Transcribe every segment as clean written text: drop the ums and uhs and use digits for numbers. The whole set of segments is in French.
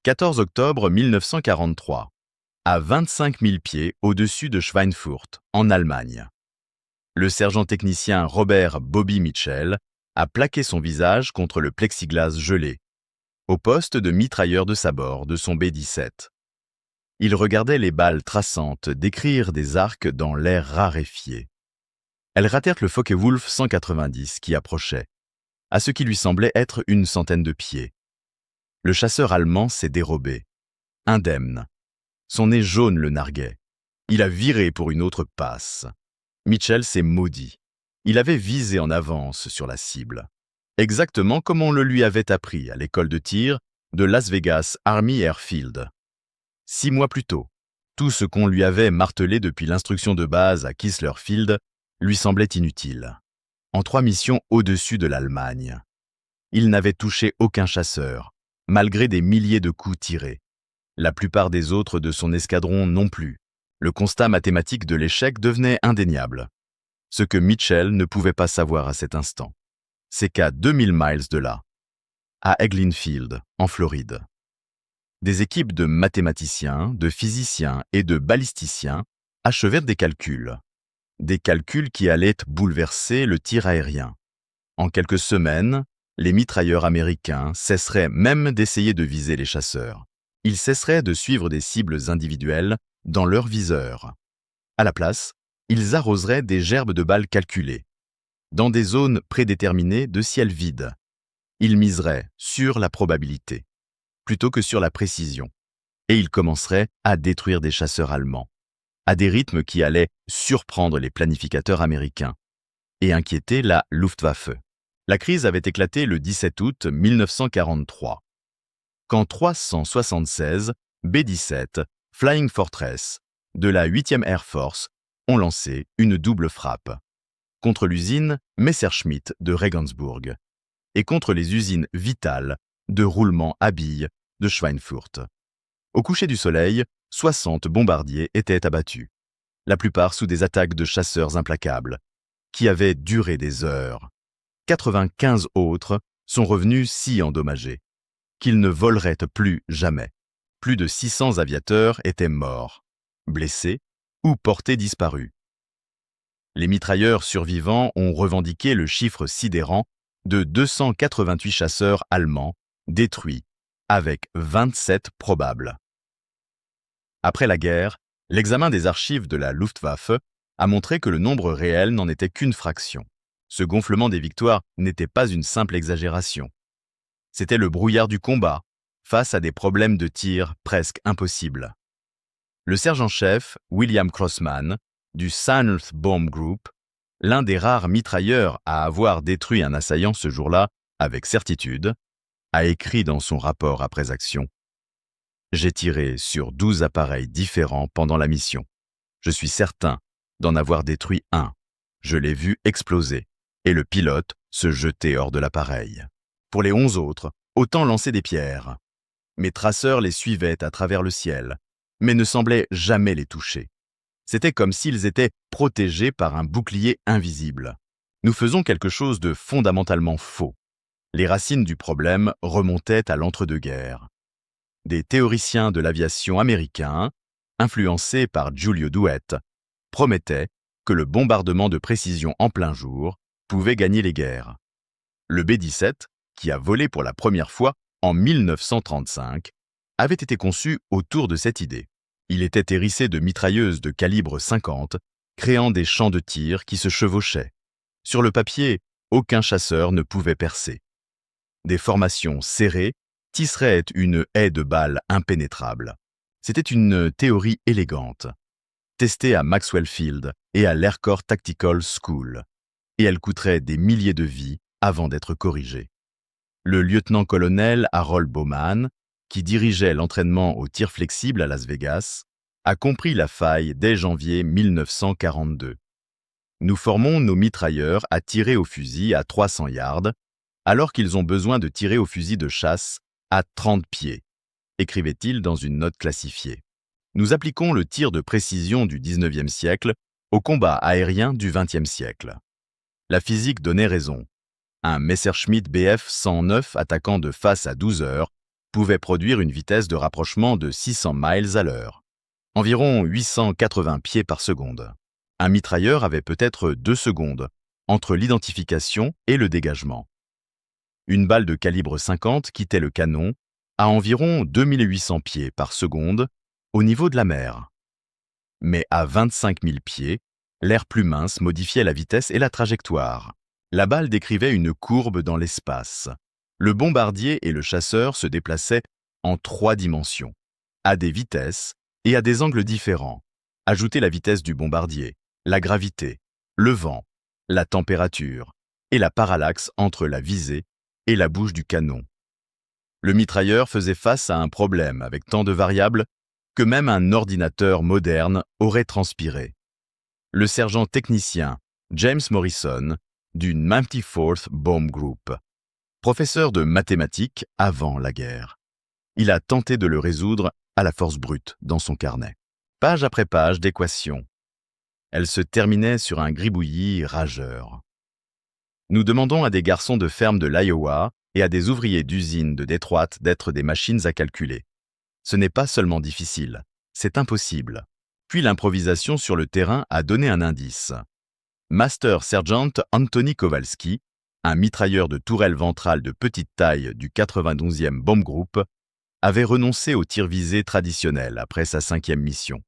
14 octobre 1943, à 25 000 pieds au-dessus de Schweinfurt, en Allemagne. Le sergent technicien Robert Bobby Mitchell a plaqué son visage contre le plexiglas gelé, au poste de mitrailleur de sabord de son B-17. Il regardait les balles traçantes décrire des arcs dans l'air raréfié. Elles ratèrent le Focke-Wulf 190 qui approchait, à ce qui lui semblait être une centaine de pieds. Le chasseur allemand s'est dérobé, indemne. Son nez jaune le narguait. Il a viré pour une autre passe. Mitchell s'est maudit. Il avait visé en avance sur la cible, exactement comme on le lui avait appris à l'école de tir de Las Vegas Army Airfield. 6 mois plus tôt, tout ce qu'on lui avait martelé depuis l'instruction de base à Keesler Field lui semblait inutile. En 3 missions au-dessus de l'Allemagne, il n'avait touché aucun chasseur, malgré des milliers de coups tirés. La plupart des autres de son escadron non plus. Le constat mathématique de l'échec devenait indéniable. Ce que Mitchell ne pouvait pas savoir à cet instant, c'est qu'à 2000 miles de là, à Eglin Field, en Floride, des équipes de mathématiciens, de physiciens et de balisticiens achevèrent des calculs qui allaient bouleverser le tir aérien. En quelques semaines, les mitrailleurs américains cesseraient même d'essayer de viser les chasseurs. Ils cesseraient de suivre des cibles individuelles dans leur viseur. À la place, ils arroseraient des gerbes de balles calculées, dans des zones prédéterminées de ciel vide. Ils miseraient sur la probabilité, plutôt que sur la précision, et ils commenceraient à détruire des chasseurs allemands, à des rythmes qui allaient surprendre les planificateurs américains et inquiéter la Luftwaffe. La crise avait éclaté le 17 août 1943, quand 376 B-17 Flying Fortress de la 8e Air Force ont lancé une double frappe contre l'usine Messerschmitt de Regensburg et contre les usines Vital de roulement à billes de Schweinfurt. Au coucher du soleil, 60 bombardiers étaient abattus, la plupart sous des attaques de chasseurs implacables, qui avaient duré des heures. 95 autres sont revenus si endommagés qu'ils ne voleraient plus jamais. Plus de 600 aviateurs étaient morts, blessés ou portés disparus. Les mitrailleurs survivants ont revendiqué le chiffre sidérant de 288 chasseurs allemands détruits, avec 27 probables. Après la guerre, l'examen des archives de la Luftwaffe a montré que le nombre réel n'en était qu'une fraction. Ce gonflement des victoires n'était pas une simple exagération. C'était le brouillard du combat, face à des problèmes de tir presque impossibles. Le sergent-chef, William Crossman, du 7th Bomb Group, l'un des rares mitrailleurs à avoir détruit un assaillant ce jour-là avec certitude, a écrit dans son rapport après action: « J'ai tiré sur 12 appareils différents pendant la mission. Je suis certain d'en avoir détruit un. Je l'ai vu exploser et le pilote se jeter hors de l'appareil. Pour les 11 autres, autant lancer des pierres. Mes traceurs les suivaient à travers le ciel, mais ne semblaient jamais les toucher. C'était comme s'ils étaient protégés par un bouclier invisible. Nous faisons quelque chose de fondamentalement faux. Les racines du problème remontaient à l'entre-deux-guerres. Des théoriciens de l'aviation américains, influencés par Giulio Douhet, promettaient que le bombardement de précision en plein jour pouvait gagner les guerres. Le B-17, qui a volé pour la première fois en 1935, avait été conçu autour de cette idée. Il était hérissé de mitrailleuses de calibre 50, créant des champs de tir qui se chevauchaient. Sur le papier, aucun chasseur ne pouvait percer. Des formations serrées tisseraient une haie de balles impénétrables. C'était une théorie élégante, testée à Maxwell Field et à l'Air Corps Tactical School, et elle coûterait des milliers de vies avant d'être corrigée. Le lieutenant-colonel Harold Bowman, qui dirigeait l'entraînement au tir flexible à Las Vegas, a compris la faille dès janvier 1942. Nous formons nos mitrailleurs à tirer au fusil à 300 yards, alors qu'ils ont besoin de tirer au fusil de chasse à 30 pieds, écrivait-il dans une note classifiée. Nous appliquons le tir de précision du 19e siècle au combat aérien du 20e siècle. La physique donnait raison. Un Messerschmitt Bf 109 attaquant de face à 12 heures pouvait produire une vitesse de rapprochement de 600 miles à l'heure, environ 880 pieds par seconde. Un mitrailleur avait peut-être 2 secondes entre l'identification et le dégagement. Une balle de calibre 50 quittait le canon à environ 2800 pieds par seconde au niveau de la mer. Mais à 25 000 pieds, l'air plus mince modifiait la vitesse et la trajectoire. La balle décrivait une courbe dans l'espace. Le bombardier et le chasseur se déplaçaient en 3 dimensions, à des vitesses et à des angles différents. Ajoutez la vitesse du bombardier, la gravité, le vent, la température et la parallaxe entre la visée et la bouche du canon. Le mitrailleur faisait face à un problème avec tant de variables que même un ordinateur moderne aurait transpiré. Le sergent technicien James Morrison du 94th Bomb Group, professeur de mathématiques avant la guerre. Il a tenté de le résoudre à la force brute dans son carnet. Page après page d'équations. Elle se terminait sur un gribouillis rageur. Nous demandons à des garçons de ferme de l'Iowa et à des ouvriers d'usine de Détroit d'être des machines à calculer. Ce n'est pas seulement difficile, c'est impossible. Puis l'improvisation sur le terrain a donné un indice. Master Sergeant Anthony Kowalski, un mitrailleur de tourelle ventrale de petite taille du 92e Bomb Group, avait renoncé au tir visé traditionnel après sa 5e mission.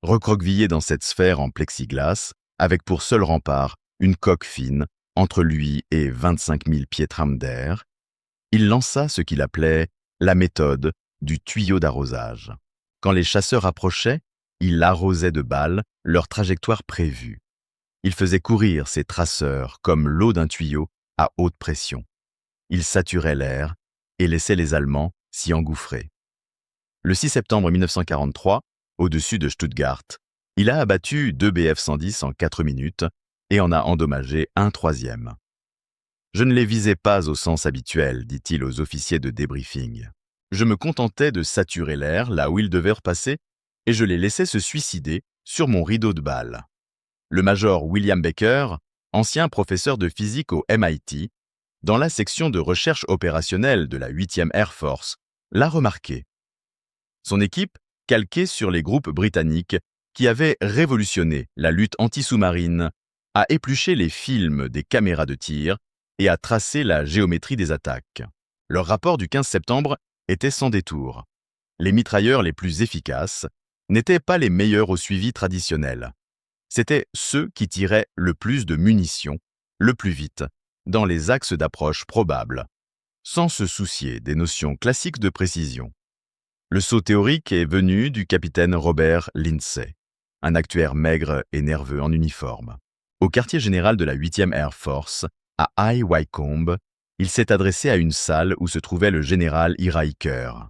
Recroquevillé dans cette sphère en plexiglas, avec pour seul rempart une coque fine entre lui et 25 000 pieds trame d'air, il lança ce qu'il appelait la méthode du tuyau d'arrosage. Quand les chasseurs approchaient, il arrosait de balles leur trajectoire prévue. Il faisait courir ses traceurs comme l'eau d'un tuyau à haute pression. Il saturait l'air et laissait les Allemands s'y engouffrer. Le 6 septembre 1943, au-dessus de Stuttgart, il a abattu 2 Bf-110 en 4 minutes et en a endommagé un 3e. « Je ne les visais pas au sens habituel, dit-il aux officiers de débriefing. Je me contentais de saturer l'air là où ils devaient repasser et je les laissais se suicider sur mon rideau de balles. » Le major William Baker, ancien professeur de physique au MIT, dans la section de recherche opérationnelle de la 8e Air Force, l'a remarqué. Son équipe, calquée sur les groupes britanniques qui avaient révolutionné la lutte anti-sous-marine, a épluché les films des caméras de tir et a tracé la géométrie des attaques. Leur rapport du 15 septembre était sans détour. Les mitrailleurs les plus efficaces n'étaient pas les meilleurs au suivi traditionnel. C'étaient ceux qui tiraient le plus de munitions, le plus vite, dans les axes d'approche probables, sans se soucier des notions classiques de précision. Le saut théorique est venu du capitaine Robert Lindsay, un actuaire maigre et nerveux en uniforme. Au quartier général de la 8e Air Force, à High Wycombe, il s'est adressé à une salle où se trouvait le général Ira Eaker.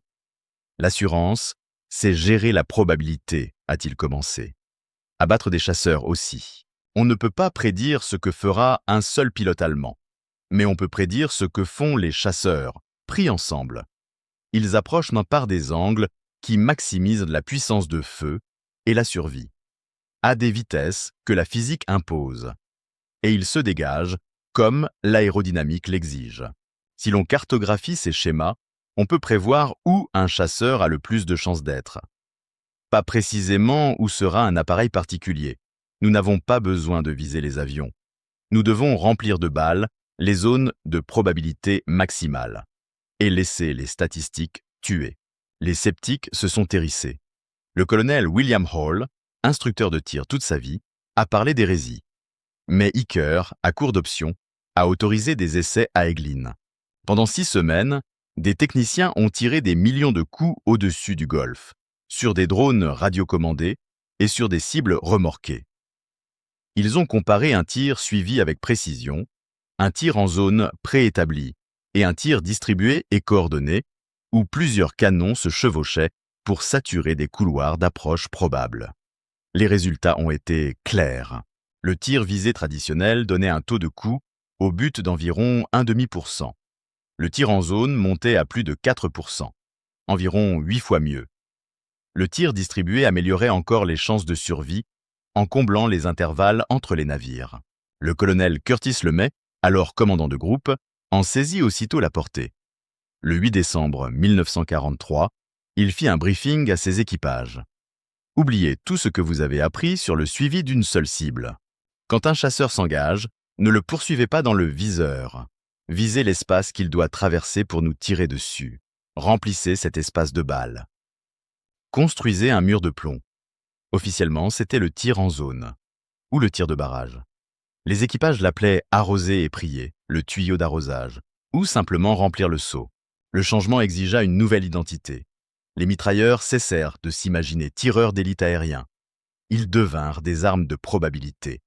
L'assurance, c'est gérer la probabilité, a-t-il commencé. Abattre des chasseurs aussi. On ne peut pas prédire ce que fera un seul pilote allemand, mais on peut prédire ce que font les chasseurs, pris ensemble. Ils approchent par des angles qui maximisent la puissance de feu et la survie, à des vitesses que la physique impose. Et ils se dégagent comme l'aérodynamique l'exige. Si l'on cartographie ces schémas, on peut prévoir où un chasseur a le plus de chances d'être. Pas précisément où sera un appareil particulier. Nous n'avons pas besoin de viser les avions. Nous devons remplir de balles les zones de probabilité maximale et laisser les statistiques tuer. Les sceptiques se sont hérissés. Le colonel William Hall, instructeur de tir toute sa vie, a parlé d'hérésie. Mais Eaker, à court d'options, a autorisé des essais à Eglin. Pendant 6 semaines, des techniciens ont tiré des millions de coups au-dessus du Golfe, sur des drones radiocommandés et sur des cibles remorquées. Ils ont comparé un tir suivi avec précision, un tir en zone préétablie et un tir distribué et coordonné, où plusieurs canons se chevauchaient pour saturer des couloirs d'approche probables. Les résultats ont été clairs. Le tir visé traditionnel donnait un taux de coup au but d'environ 0,5%. Le tir en zone montait à plus de 4%, environ 8 fois mieux. Le tir distribué améliorait encore les chances de survie en comblant les intervalles entre les navires. Le colonel Curtis LeMay, alors commandant de groupe, en saisit aussitôt la portée. Le 8 décembre 1943, il fit un briefing à ses équipages. Oubliez tout ce que vous avez appris sur le suivi d'une seule cible. Quand un chasseur s'engage, ne le poursuivez pas dans le viseur. Visez l'espace qu'il doit traverser pour nous tirer dessus. Remplissez cet espace de balles. Construisez un mur de plomb. Officiellement, c'était le tir en zone, ou le tir de barrage. Les équipages l'appelaient arroser et prier, le tuyau d'arrosage, ou simplement remplir le seau. Le changement exigea une nouvelle identité. Les mitrailleurs cessèrent de s'imaginer tireurs d'élite aériens. Ils devinrent des armes de probabilité,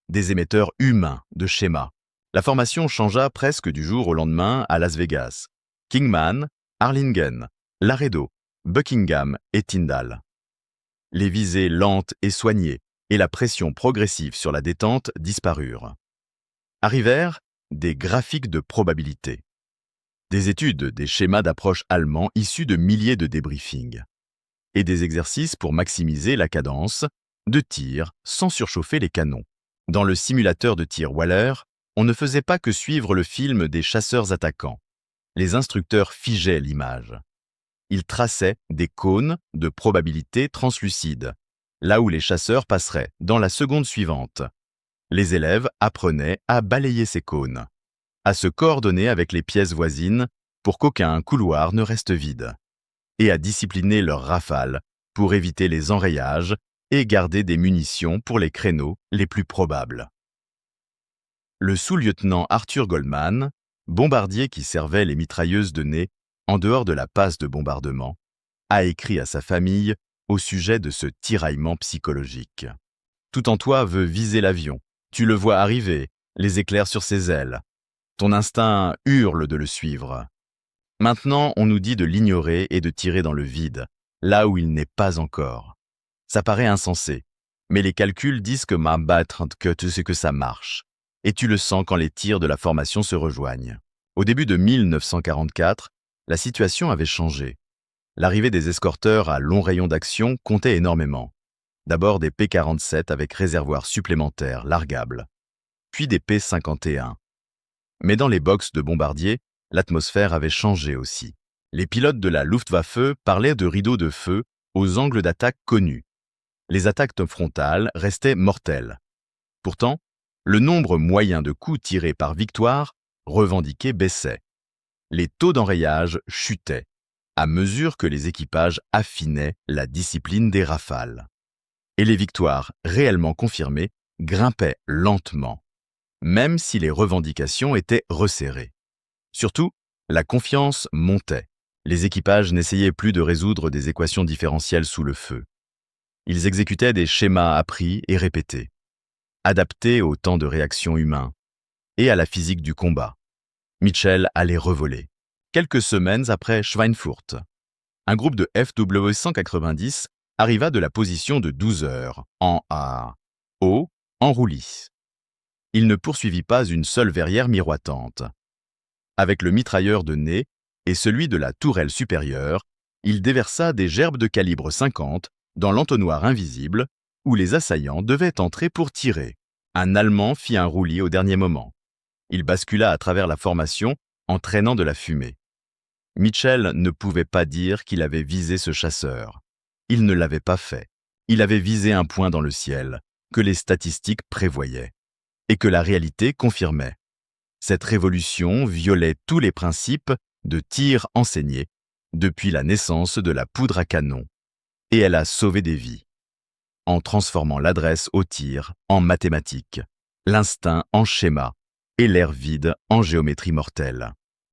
des émetteurs humains de schémas. La formation changea presque du jour au lendemain à Las Vegas, Kingman, Harlingen, Laredo, Buckingham et Tyndall. Les visées lentes et soignées et la pression progressive sur la détente disparurent. Arrivèrent des graphiques de probabilité, des études des schémas d'approche allemands issus de milliers de débriefings, et des exercices pour maximiser la cadence de tir sans surchauffer les canons. Dans le simulateur de tir Waller, on ne faisait pas que suivre le film des chasseurs attaquants. Les instructeurs figeaient l'image. Ils traçaient des cônes de probabilité translucides, là où les chasseurs passeraient dans la seconde suivante. Les élèves apprenaient à balayer ces cônes, à se coordonner avec les pièces voisines pour qu'aucun couloir ne reste vide, et à discipliner leurs rafales pour éviter les enrayages et garder des munitions pour les créneaux les plus probables. Le sous-lieutenant Arthur Goldman, bombardier qui servait les mitrailleuses de nez en dehors de la passe de bombardement, a écrit à sa famille au sujet de ce tiraillement psychologique. Tout en toi veut viser l'avion. Tu le vois arriver, les éclairs sur ses ailes. Ton instinct hurle de le suivre. Maintenant, on nous dit de l'ignorer et de tirer dans le vide, là où il n'est pas encore. Ça paraît insensé, mais les calculs disent que que ça marche. Et tu le sens quand les tirs de la formation se rejoignent. Au début de 1944, la situation avait changé. L'arrivée des escorteurs à long rayon d'action comptait énormément. D'abord des P-47 avec réservoirs supplémentaires largables, puis des P-51. Mais dans les boxes de bombardiers, l'atmosphère avait changé aussi. Les pilotes de la Luftwaffe parlaient de rideaux de feu aux angles d'attaque connus. Les attaques frontales restaient mortelles. Pourtant, le nombre moyen de coups tirés par victoire revendiqué baissait. Les taux d'enrayage chutaient, à mesure que les équipages affinaient la discipline des rafales. Et les victoires réellement confirmées grimpaient lentement, même si les revendications étaient resserrées. Surtout, la confiance montait. Les équipages n'essayaient plus de résoudre des équations différentielles sous le feu. Ils exécutaient des schémas appris et répétés, adaptés au temps de réaction humain et à la physique du combat. Mitchell allait revoler. Quelques semaines après Schweinfurt, un groupe de FW-190 arriva de la position de 12 heures, en A, haut, en roulis. Il ne poursuivit pas une seule verrière miroitante. Avec le mitrailleur de nez et celui de la tourelle supérieure, il déversa des gerbes de calibre 50 dans l'entonnoir invisible où les assaillants devaient entrer pour tirer. Un Allemand fit un roulis au dernier moment. Il bascula à travers la formation en traînant de la fumée. Mitchell ne pouvait pas dire qu'il avait visé ce chasseur. Il ne l'avait pas fait. Il avait visé un point dans le ciel que les statistiques prévoyaient et que la réalité confirmait. Cette révolution violait tous les principes de tir enseignés depuis la naissance de la poudre à canon, et elle a sauvé des vies, en transformant l'adresse au tir en mathématiques, l'instinct en schéma et l'air vide en géométrie mortelle.